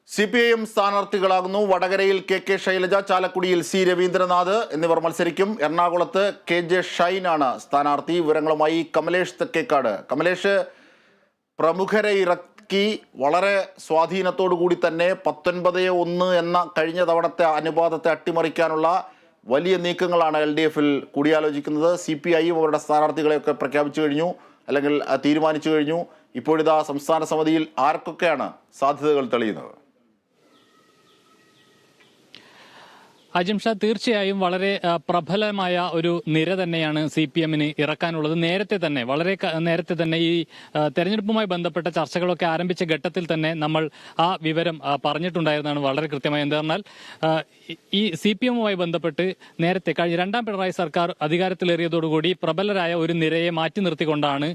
CPIM സ്ഥാനാർത്ഥികളാകുന്നു. വടകരയിൽ KK Shailaja, ചാലക്കുടിയിൽ C Ravindranath എന്നിവർ മത്സരിക്കും. എറണാകുളത്ത് KJ ഷൈനാണ് സ്ഥാനാർത്ഥി. വിവരങ്ങളുമായി കമലേഷ് തെക്കേക്കാട്. കമലേഷ്, പ്രമുഖരെ ഇറക്കി വളരെ സ്വാധീനത്തോടു കൂടി തന്നെ 19-1 എന്ന കഴിഞ്ഞ തവണത്തെ അനുപാതത്തെ അട്ടിമറിക്കാനുള്ള വലിയ നീക്കങ്ങളാണ് LDFൽ കൂടിയാലോചിക്കുന്നത്. CPIയും അവരുടെ സ്ഥാനാർത്ഥികളെയൊക്കെ പ്രഖ്യാപിച്ചു കഴിഞ്ഞു, അല്ലെങ്കിൽ തീരുമാനിച്ചു കഴിഞ്ഞു. ഇപ്പോഴിതാ സംസ്ഥാന സമിതിയിൽ ആർക്കൊക്കെയാണ് സാധ്യതകൾ തെളിയുന്നത്? അജിംഷ, തീർച്ചയായും വളരെ പ്രബലമായ ഒരു നിര തന്നെയാണ് CPMന് ഇറക്കാനുള്ളത്. വളരെ നേരത്തെ തന്നെ ഈ തെരഞ്ഞെടുപ്പുമായി ബന്ധപ്പെട്ട ചർച്ചകളൊക്കെ ആരംഭിച്ച ഘട്ടത്തിൽ തന്നെ നമ്മൾ ആ വിവരം പറഞ്ഞിട്ടുണ്ടായിരുന്നതാണ് വളരെ കൃത്യമായി. എന്തെന്നാൽ ഈ CPMുമായി ബന്ധപ്പെട്ട് നേരത്തെ രണ്ടാം പിണറായി സർക്കാർ അധികാരത്തിലേറിയതോടുകൂടി പ്രബലരായ ഒരു നിരയെ മാറ്റി നിർത്തിക്കൊണ്ടാണ്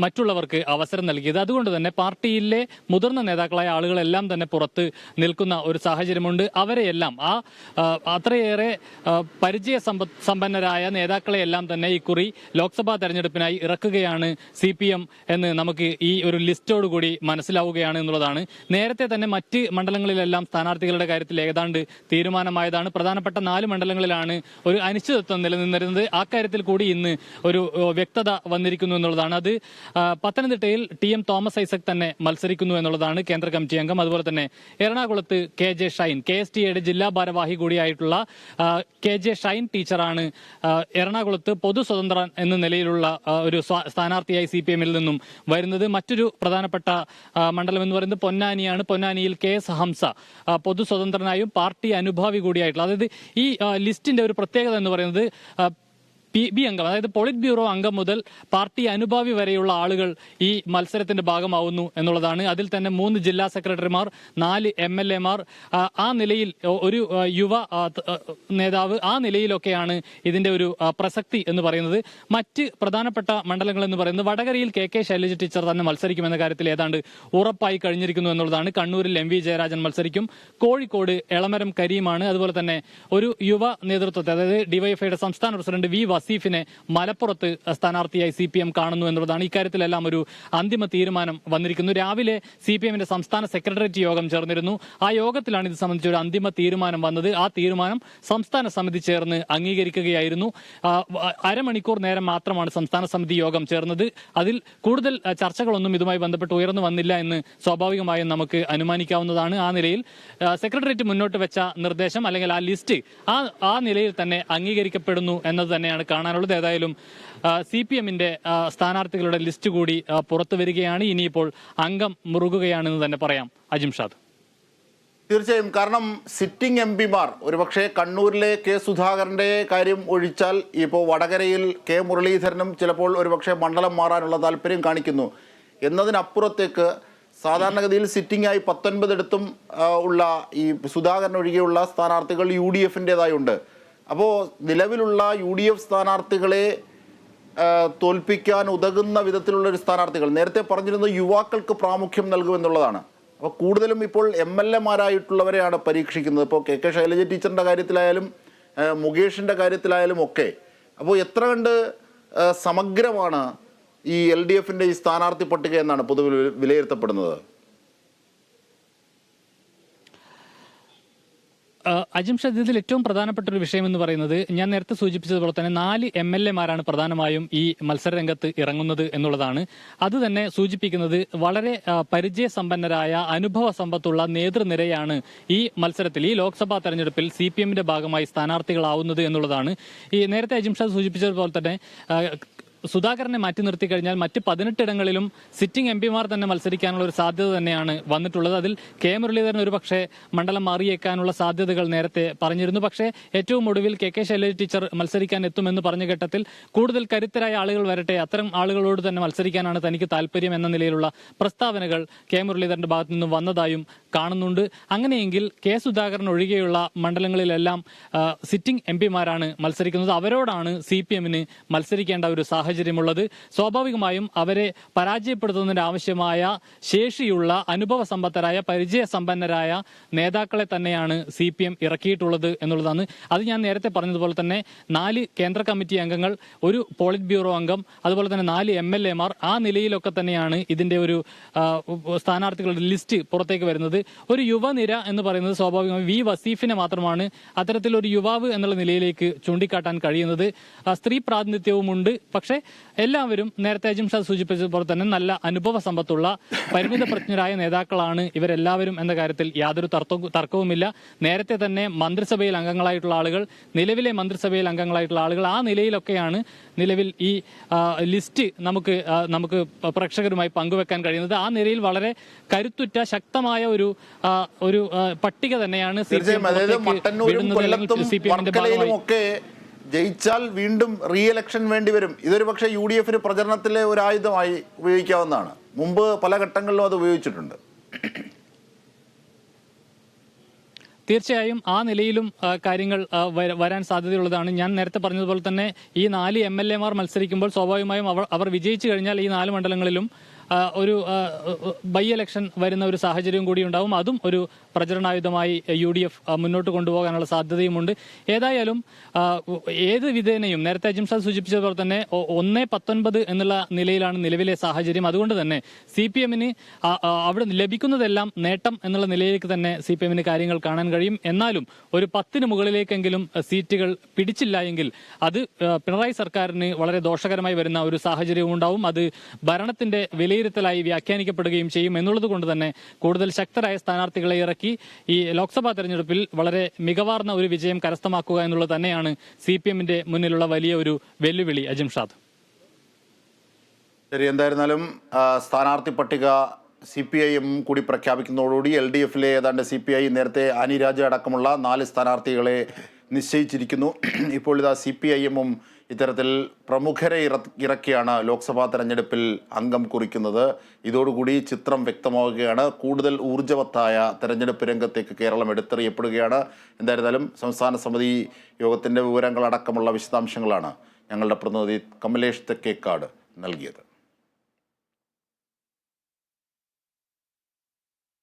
മറ്റുള്ളവർക്ക് അവസരം നൽകിയത്. അതുകൊണ്ട് തന്നെ പാർട്ടിയിലെ മുതിർന്ന നേതാക്കളായ ആളുകളെല്ലാം തന്നെ പുറത്ത് നിൽക്കുന്ന ഒരു സാഹചര്യമുണ്ട്. അവരെയെല്ലാം അത്രയേറെ പരിചയസമ്പന്നരായ നേതാക്കളെയെല്ലാം തന്നെ ഇക്കുറി ലോക്സഭാ തെരഞ്ഞെടുപ്പിനായി ഇറക്കുകയാണ് CPM എന്ന് നമുക്ക് ഈ ഒരു ലിസ്റ്റോടുകൂടി മനസ്സിലാവുകയാണ് എന്നുള്ളതാണ്. നേരത്തെ തന്നെ മറ്റ് മണ്ഡലങ്ങളിലെല്ലാം സ്ഥാനാർത്ഥികളുടെ കാര്യത്തിൽ ഏതാണ്ട് തീരുമാനമായതാണ്. പ്രധാനപ്പെട്ട 4 മണ്ഡലങ്ങളിലാണ് ഒരു അനിശ്ചിതത്വം നിലനിന്നിരുന്നത്. ആ കാര്യത്തിൽ കൂടി ഇന്ന് ഒരു വ്യക്തത വന്നിരിക്കുന്നു എന്നുള്ളതാണ്. അത് പത്തനംതിട്ടയിൽ TM തോമസ് ഐസക് തന്നെ മത്സരിക്കുന്നു എന്നുള്ളതാണ് കേന്ദ്ര കമ്മിറ്റി അംഗം. അതുപോലെ തന്നെ എറണാകുളത്ത് KJ ഷൈൻ, KSTയുടെ ജില്ലാ ഭാരവാഹി കൂടിയായിട്ടുള്ള KJ ഷൈൻ ടീച്ചറാണ് എറണാകുളത്ത് പൊതു സ്വതന്ത്രൻ എന്ന നിലയിലുള്ള ഒരു സ്ഥാനാർത്ഥിയായി CPMൽ നിന്നും വരുന്നത്. മറ്റൊരു പ്രധാനപ്പെട്ട മണ്ഡലം എന്ന് പറയുന്നത് പൊന്നാനിയാണ്. പൊന്നാനിയിൽ KS ഹംസ പൊതു സ്വതന്ത്രനായും പാർട്ടി അനുഭാവി കൂടിയായിട്ടുള്ള, അതായത് ഈ ലിസ്റ്റിന്റെ ഒരു പ്രത്യേകത എന്ന് പറയുന്നത് PB അംഗം, അതായത് പോളിറ്റ് ബ്യൂറോ അംഗം മുതൽ പാർട്ടി അനുഭാവി വരെയുള്ള ആളുകൾ ഈ മത്സരത്തിന്റെ ഭാഗമാവുന്നു എന്നുള്ളതാണ്. അതിൽ തന്നെ 3 ജില്ലാ സെക്രട്ടറിമാർ, 4 MLAമാർ, ആ നിലയിൽ ഒരു യുവ നേതാവ്, ആ നിലയിലൊക്കെയാണ് ഇതിന്റെ ഒരു പ്രസക്തി എന്ന് പറയുന്നത്. മറ്റ് പ്രധാനപ്പെട്ട മണ്ഡലങ്ങൾ എന്ന് പറയുന്നത് വടകരയിൽ KK ശൈലജ ടീച്ചർ തന്നെ മത്സരിക്കുമെന്ന കാര്യത്തിൽ ഏതാണ്ട് ഉറപ്പായി കഴിഞ്ഞിരിക്കുന്നു എന്നുള്ളതാണ്. കണ്ണൂരിൽ MV ജയരാജൻ മത്സരിക്കും. കോഴിക്കോട് എളമരം കരീമാണ്. അതുപോലെ തന്നെ ഒരു യുവ നേതൃത്വത്തെ, അതായത് DYFIയുടെ സംസ്ഥാന പ്രസിഡന്റ് V വസീഫിനെ മലപ്പുറത്ത് സ്ഥാനാർത്ഥിയായി CPM കാണുന്നു എന്നുള്ളതാണ്. ഇക്കാര്യത്തിലെല്ലാം ഒരു അന്തിമ തീരുമാനം വന്നിരിക്കുന്നു. രാവിലെ CPMന്റെ സംസ്ഥാന സെക്രട്ടേറിയറ്റ് യോഗം ചേർന്നിരുന്നു. ആ യോഗത്തിലാണ് ഇത് സംബന്ധിച്ച് ഒരു അന്തിമ തീരുമാനം വന്നത്. ആ തീരുമാനം സംസ്ഥാന സമിതി ചേർന്ന് അംഗീകരിക്കുകയായിരുന്നു. അരമണിക്കൂർ നേരം മാത്രമാണ് സംസ്ഥാന സമിതി യോഗം ചേർന്നത്. അതിൽ കൂടുതൽ ചർച്ചകളൊന്നും ഇതുമായി ബന്ധപ്പെട്ട് ഉയർന്നു വന്നില്ല എന്ന് സ്വാഭാവികമായും നമുക്ക് അനുമാനിക്കാവുന്നതാണ്. ആ നിലയിൽ സെക്രട്ടേറിയറ്റ് മുന്നോട്ട് വെച്ച നിർദ്ദേശം, അല്ലെങ്കിൽ ആ ലിസ്റ്റ് ആ നിലയിൽ തന്നെ അംഗീകരിക്കപ്പെടുന്നു എന്നത് തന്നെയാണ് കാണാനുള്ളത്. ഏതായാലും CPMന്റെ സ്ഥാനാർത്ഥികളുടെ ലിസ്റ്റ് കൂടി പുറത്തു വരികയാണ്. ഇനിയിപ്പോൾ അംഗം മുറുകുകയാണെന്ന് തന്നെ പറയാം അജിംഷാദ്. തീർച്ചയായും, കാരണം സിറ്റിംഗ് MPമാർ ഒരുപക്ഷെ കണ്ണൂരിലെ K സുധാകരന്റെ കാര്യം ഒഴിച്ചാൽ ഇപ്പോൾ വടകരയിൽ K മുരളീധരനും ചിലപ്പോൾ ഒരുപക്ഷെ മണ്ഡലം മാറാനുള്ള താല്പര്യം കാണിക്കുന്നു എന്നതിനപ്പുറത്തേക്ക് സാധാരണഗതിയിൽ സിറ്റിംഗായി 19 ഉള്ള ഈ സുധാകരൻ ഒഴികെയുള്ള സ്ഥാനാർത്ഥികൾ UDFൻ്റെതായുണ്ട്. അപ്പോൾ നിലവിലുള്ള UDF സ്ഥാനാർത്ഥികളെ തോൽപ്പിക്കാൻ ഉതകുന്ന വിധത്തിലുള്ളൊരു സ്ഥാനാർത്ഥികൾ നേരത്തെ പറഞ്ഞിരുന്നത് യുവാക്കൾക്ക് പ്രാമുഖ്യം നൽകുമെന്നുള്ളതാണ്. അപ്പോൾ കൂടുതലും ഇപ്പോൾ MLAമാരായിട്ടുള്ളവരെയാണ് പരീക്ഷിക്കുന്നത്. ഇപ്പോൾ KK ശൈലജ ടീച്ചറിൻ്റെ കാര്യത്തിലായാലും മുകേഷിൻ്റെ കാര്യത്തിലായാലും ഒക്കെ. അപ്പോൾ എത്ര കണ്ട് സമഗ്രമാണ് ഈ LDFൻ്റെ ഈ സ്ഥാനാർത്ഥി പട്ടിക എന്നാണ് പൊതുവിൽ വിലയിരുത്തപ്പെടുന്നത്? അജിംഷാദ്, ഇതിൽ ഏറ്റവും പ്രധാനപ്പെട്ട ഒരു വിഷയം എന്ന് പറയുന്നത് ഞാൻ നേരത്തെ സൂചിപ്പിച്ചതുപോലെ തന്നെ 4 MLAമാരാണ് പ്രധാനമായും ഈ മത്സരരംഗത്ത് ഇറങ്ങുന്നത് എന്നുള്ളതാണ്. അത് തന്നെ സൂചിപ്പിക്കുന്നത് വളരെ പരിചയസമ്പന്നരായ, അനുഭവ സമ്പത്തുള്ള നേതൃനിരയാണ് ഈ മത്സരത്തിൽ, ഈ ലോക്സഭാ തെരഞ്ഞെടുപ്പിൽ CPMന്റെ ഭാഗമായി സ്ഥാനാർത്ഥികളാവുന്നത് എന്നുള്ളതാണ്. ഈ നേരത്തെ അജിംഷാദ് സൂചിപ്പിച്ചതുപോലെ തന്നെ സുധാകരനെ മാറ്റി നിർത്തി കഴിഞ്ഞാൽ മറ്റ് 18 ഇടങ്ങളിലും സിറ്റിംഗ് MPമാർ തന്നെ മത്സരിക്കാനുള്ള ഒരു സാധ്യത തന്നെയാണ് വന്നിട്ടുള്ളത്. അതിൽ K മുരളീധരൻ ഒരു പക്ഷേ മണ്ഡലം മാറിയേക്കാനുള്ള സാധ്യതകൾ നേരത്തെ പറഞ്ഞിരുന്നു. പക്ഷേ ഏറ്റവും ഒടുവിൽ KK ശൈലജ ടീച്ചർ മത്സരിക്കാൻ എത്തുമെന്ന് പറഞ്ഞ ഘട്ടത്തിൽ കൂടുതൽ കരുത്തരായ ആളുകൾ വരട്ടെ, അത്തരം ആളുകളോട് തന്നെ മത്സരിക്കാനാണ് തനിക്ക് താല്പര്യം എന്ന നിലയിലുള്ള പ്രസ്താവനകൾ K മുരളീധരന്റെ ഭാഗത്തു നിന്നും വന്നതായും കാണുന്നുണ്ട്. അങ്ങനെയെങ്കിൽ K സുധാകരൻ ഒഴികെയുള്ള മണ്ഡലങ്ങളിലെല്ലാം സിറ്റിംഗ് MPമാരാണ് മത്സരിക്കുന്നത്. അവരോടാണ് CPMന് മത്സരിക്കേണ്ട ഒരു സാഹചര്യമുള്ളത്. സ്വാഭാവികമായും അവരെ പരാജയപ്പെടുത്തുന്നതിന് ആവശ്യമായ ശേഷിയുള്ള, അനുഭവ സമ്പന്നരായ, പരിചയസമ്പന്നരായ നേതാക്കളെ തന്നെയാണ് CPM ഇറക്കിയിട്ടുള്ളത് എന്നുള്ളതാണ്. അത് ഞാൻ നേരത്തെ പറഞ്ഞതുപോലെ തന്നെ 4 കേന്ദ്ര കമ്മിറ്റി അംഗങ്ങൾ, ഒരു പോളിറ്റ് ബ്യൂറോ അംഗം, അതുപോലെ തന്നെ 4 MLAമാർ, ആ നിലയിലൊക്കെ തന്നെയാണ് ഇതിന്റെ ഒരു സ്ഥാനാർത്ഥികളുടെ ലിസ്റ്റ് പുറത്തേക്ക് വരുന്നത്. ഒരു യുവനിര എന്ന് പറയുന്നത് സ്വാഭാവികമായി വി വസീഫിനെ മാത്രമാണ് അത്തരത്തിലൊരു യുവാവ് എന്നുള്ള നിലയിലേക്ക് ചൂണ്ടിക്കാട്ടാൻ കഴിയുന്നത്. സ്ത്രീ പ്രാതിനിധ്യവുമുണ്ട്. പക്ഷേ എല്ലാവരും നേരത്തെ അജിംഷാദ് സൂചിപ്പിച്ചതുപോലെ തന്നെ നല്ല അനുഭവ സമ്പത്തുള്ള പരിമിത പ്രജ്ഞരായ നേതാക്കളാണ് ഇവരെല്ലാവരും എന്ന കാര്യത്തിൽ യാതൊരു തർക്കവുമില്ല. നേരത്തെ തന്നെ മന്ത്രിസഭയിൽ അംഗങ്ങളായിട്ടുള്ള ആളുകൾ, നിലവിലെ മന്ത്രിസഭയിൽ അംഗങ്ങളായിട്ടുള്ള ആളുകൾ, ആ നിലയിലൊക്കെയാണ് നിലവിൽ ഈ ലിസ്റ്റ് നമുക്ക് പ്രേക്ഷകരുമായി പങ്കുവെക്കാൻ കഴിയുന്നത്. ആ നിലയിൽ വളരെ കരുത്തുറ്റ ശക്തമായ ഒരു പട്ടിക തന്നെയാണ് ഒക്കെ ജയിച്ചാൽ വീണ്ടും റീ ഇലക്ഷൻ വേണ്ടിവരും. ഇതൊരു പക്ഷേ UDF പ്രചരണത്തിലെ ഒരു ആയുധമായി ഉപയോഗിക്കാവുന്നതാണ്. മുമ്പ് പല ഘട്ടങ്ങളിലും അത് ഉപയോഗിച്ചിട്ടുണ്ട്. തീർച്ചയായും ആ നിലയിലും കാര്യങ്ങൾ വരാൻ സാധ്യതയുള്ളതാണ്. ഞാൻ നേരത്തെ പറഞ്ഞതുപോലെ തന്നെ ഈ 4 MLA മാർ മത്സരിക്കുമ്പോൾ സ്വാഭാവികമായും അവർ വിജയിച്ചു കഴിഞ്ഞാൽ ഈ 4 മണ്ഡലങ്ങളിലും ഒരു ബൈ ഇലക്ഷൻ വരുന്ന ഒരു സാഹചര്യം കൂടി ഉണ്ടാവും. അതും ഒരു പ്രചരണായുധമായി UDF മുന്നോട്ട് കൊണ്ടുപോകാനുള്ള സാധ്യതയുമുണ്ട്. ഏതായാലും ഏത് വിധേനയും നേരത്തെ അജിംഷാദ് സൂചിപ്പിച്ചതുപോലെ തന്നെ 1-19 എന്നുള്ള നിലയിലാണ് നിലവിലെ സാഹചര്യം. അതുകൊണ്ട് തന്നെ CPM-ന് അവിടെ ലഭിക്കുന്നതെല്ലാം നേട്ടം എന്നുള്ള നിലയിലേക്ക് തന്നെ CPM-ന് കാര്യങ്ങൾ കാണാൻ കഴിയും. എന്നാലും ഒരു 10-ന് മുകളിലേക്കെങ്കിലും സീറ്റുകൾ പിടിച്ചില്ല എങ്കിൽ അത് പിണറായി സർക്കാരിന് വളരെ ദോഷകരമായി വരുന്ന ഒരു സാഹചര്യവും ഉണ്ടാവും. അത് ഭരണത്തിന്റെ വിലയിരുത്തലായി വ്യാഖ്യാനിക്കപ്പെടുകയും ചെയ്യും. എന്നുള്ളത് കൊണ്ട് തന്നെ കൂടുതൽ ശക്തരായ സ്ഥാനാർത്ഥികളെ ഇറക്കി ഈ ലോക്സഭാ തെരഞ്ഞെടുപ്പിൽ വളരെ മികവാർന്ന ഒരു വിജയം കരസ്ഥമാക്കുക എന്നുള്ളത് തന്നെയാണ് CPM-ന്റെ മുന്നിലുള്ള വലിയ ഒരു വെല്ലുവിളി. അജിംഷാദ്, ശരി, എന്തായിരുന്നാലും സ്ഥാനാർത്ഥി പട്ടിക CPIM കൂടി പ്രഖ്യാപിക്കുന്നതോടുകൂടി LDF-ലെ ഏതാണ്ട് CPI നേരത്തെ ആനി രാജ അടക്കമുള്ള 4 സ്ഥാനാർത്ഥികളെ നിശ്ചയിച്ചിരിക്കുന്നു. ഇപ്പോൾ ഇതാ CPIM-ഉം ഇത്തരത്തിൽ പ്രമുഖരെ ഇറക്കിയാണ് ലോക്സഭാ തെരഞ്ഞെടുപ്പിൽ അംഗം കുറിക്കുന്നത്. ഇതോടുകൂടി ചിത്രം വ്യക്തമാവുകയാണ്. കൂടുതൽ ഊർജ്ജവത്തായ തെരഞ്ഞെടുപ്പ് രംഗത്തേക്ക് കേരളം എടുത്തെറിയപ്പെടുകയാണ്. എന്തായിരുന്നാലും സംസ്ഥാന സമിതി യോഗത്തിൻ്റെ വിവരങ്ങളടക്കമുള്ള വിശദാംശങ്ങളാണ് ഞങ്ങളുടെ പ്രതിനിധി കമലേഷ് തെക്കേക്കാട് നൽകിയത്.